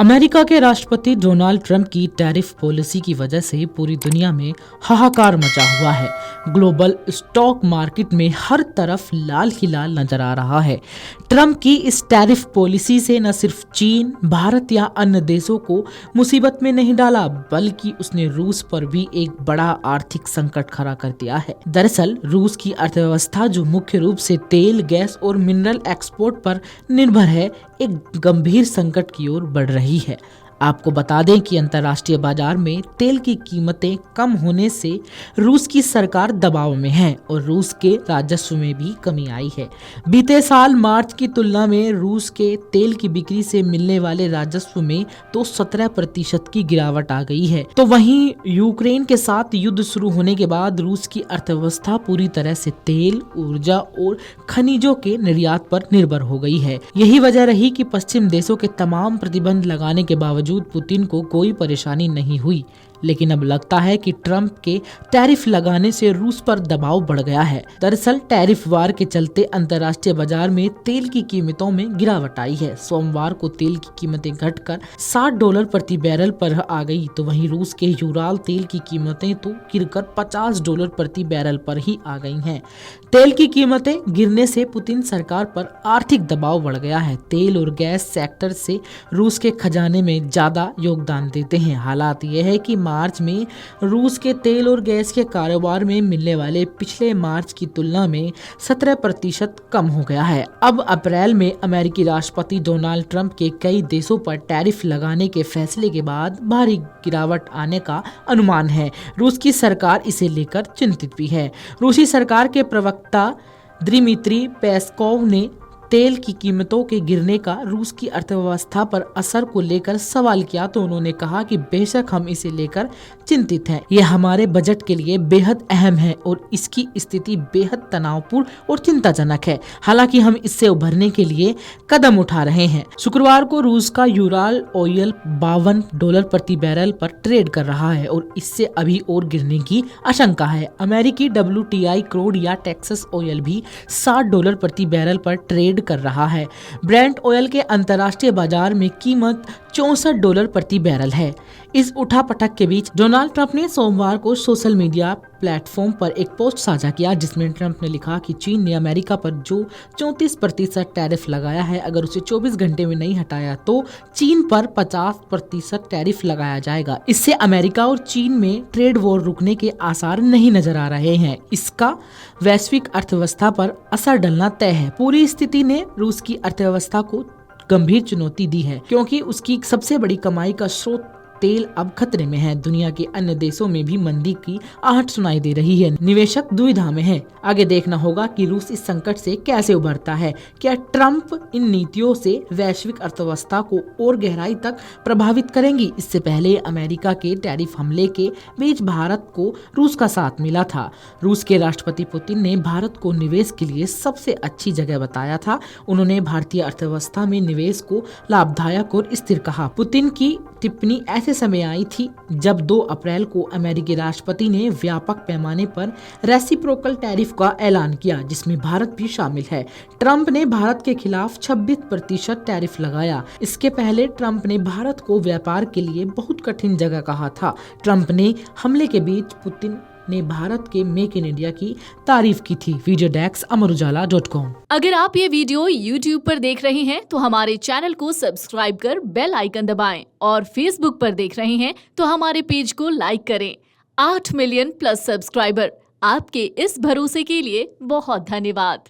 America के राष्ट्रपति Donald Trump की टैरिफ पॉलिसी की वजह से पूरी दुनिया में हाहाकार मचा हुआ है। ग्लोबल स्टॉक मार्केट में हर तरफ लाल ही लाल नजर आ रहा है। ट्रंप की इस टैरिफ पॉलिसी से न सिर्फ चीन, भारत या अन्य देशों को मुसीबत में नहीं डाला, बल्कि उसने रूस पर भी एक बड़ा आर्थिक संकट खड़ा कर दिया है। दरअसल रूस की अर्थव्यवस्था, जो मुख्य रूप से तेल, गैस और मिनरल एक्सपोर्ट पर निर्भर है, एक गंभीर संकट की ओर बढ़ रही है। आपको बता दें कि अंतर्राष्ट्रीय बाजार में तेल की कीमतें कम होने से रूस की सरकार दबाव में है और रूस के राजस्व में भी कमी आई है। बीते साल मार्च की तुलना में रूस के तेल की बिक्री से मिलने वाले राजस्व में तो 17% की गिरावट आ गई है। तो वहीं यूक्रेन के साथ युद्ध शुरू होने के बाद रूस की अर्थव्यवस्था पूरी तरह से तेल, ऊर्जा और खनिजों के निर्यात पर निर्भर हो गई है। यही वजह रही कि पश्चिम देशों के तमाम प्रतिबंध लगाने के बावजूद पुतिन को कोई परेशानी नहीं हुई। लेकिन अब लगता है कि ट्रंप के टैरिफ लगाने से रूस पर दबाव बढ़ गया है। दरअसल टैरिफ वार के चलते अंतर्राष्ट्रीय बाजार में तेल की कीमतों में गिरावट आई है। सोमवार को तेल की कीमतें घटकर $60 प्रति बैरल पर आ गई, तो वहीं रूस के यूराल तेल की कीमतें तो गिरकर $50 प्रति बैरल पर ही आ गई हैं। तेल की कीमतें गिरने से पुतिन सरकार पर आर्थिक दबाव बढ़ गया है। तेल और गैस सेक्टर से रूस के खजाने में ज्यादा योगदान देते हैं। हालात यह है कि मार्च में रूस के तेल और गैस के कारोबार में मिलने वाले पिछले मार्च की तुलना में 17% कम हो गया है। अब अप्रैल में अमेरिकी राष्ट्रपति डोनाल्ड ट्रंप के कई देशों पर टैरिफ लगाने के फैसले के बाद भारी गिरावट आने का अनुमान है। रूस की सरकार इसे लेकर चिंतित भी है। रूसी सरकार के प्रवक्ता दिमित्री पेस्कोव ने तेल की कीमतों के गिरने का रूस की अर्थव्यवस्था पर असर को लेकर सवाल किया, तो उन्होंने कहा कि बेशक हम इसे लेकर चिंतित हैं। यह हमारे बजट के लिए बेहद अहम है और इसकी स्थिति बेहद तनावपूर्ण और चिंताजनक है। हालांकि हम इससे उभरने के लिए कदम उठा रहे हैं। शुक्रवार को रूस का यूराल ऑयल $52 प्रति बैरल पर ट्रेड कर रहा है और इससे अभी और गिरने की आशंका है। अमेरिकी WTI क्रूड या टेक्सास ऑयल भी $60 प्रति बैरल पर ट्रेड कर रहा है। ब्रेंट ऑयल के अंतर्राष्ट्रीय बाजार में कीमत $64 प्रति बैरल है। इस उठापटक के बीच डोनाल्ड ट्रंप ने सोमवार को सोशल मीडिया प्लेटफॉर्म पर एक पोस्ट साझा किया, जिसमें ट्रंप ने लिखा कि चीन ने अमेरिका पर जो 34% टैरिफ लगाया है, अगर उसे 24 घंटे में नहीं हटाया तो चीन पर 50% टैरिफ लगाया जाएगा। इससे अमेरिका और चीन में ट्रेड वॉर रुकने के आसार नहीं नजर आ रहे हैं। इसका वैश्विक अर्थव्यवस्था पर असर डलना तय है। पूरी स्थिति ने रूस की अर्थव्यवस्था को गंभीर चुनौती दी है, क्योंकि उसकी सबसे बड़ी कमाई का स्रोत तेल अब खतरे में है। दुनिया के अन्य देशों में भी मंदी की आहट सुनाई दे रही है। निवेशक दुविधा में है। आगे देखना होगा कि रूस इस संकट से कैसे उभरता है। क्या ट्रंप इन नीतियों से वैश्विक अर्थव्यवस्था को और गहराई तक प्रभावित करेंगी? इससे पहले अमेरिका के टैरिफ हमले के बीच भारत को रूस का साथ मिला था। रूस के राष्ट्रपति पुतिन ने भारत को निवेश के लिए सबसे अच्छी जगह बताया था। उन्होंने भारतीय अर्थव्यवस्था में निवेश को लाभदायक और स्थिर कहा। पुतिन की टिप्पणी ऐसे समय आई थी जब 2 अप्रैल को अमेरिकी राष्ट्रपति ने व्यापक पैमाने पर रेसिप्रोकल टैरिफ का ऐलान किया, जिसमें भारत भी शामिल है। ट्रंप ने भारत के खिलाफ 26% टैरिफ लगाया। इसके पहले ट्रंप ने भारत को व्यापार के लिए बहुत कठिन जगह कहा था। ट्रंप ने हमले के बीच पुतिन ने भारत के मेक इन इंडिया की तारीफ की थी। वीडियो डेस्क अमरउजाला.com। अगर आप ये वीडियो YouTube पर देख रहे हैं तो हमारे चैनल को सब्सक्राइब कर बेल आइकन दबाएं और Facebook पर देख रहे हैं तो हमारे पेज को लाइक करें। 8 मिलियन प्लस सब्सक्राइबर, आपके इस भरोसे के लिए बहुत धन्यवाद।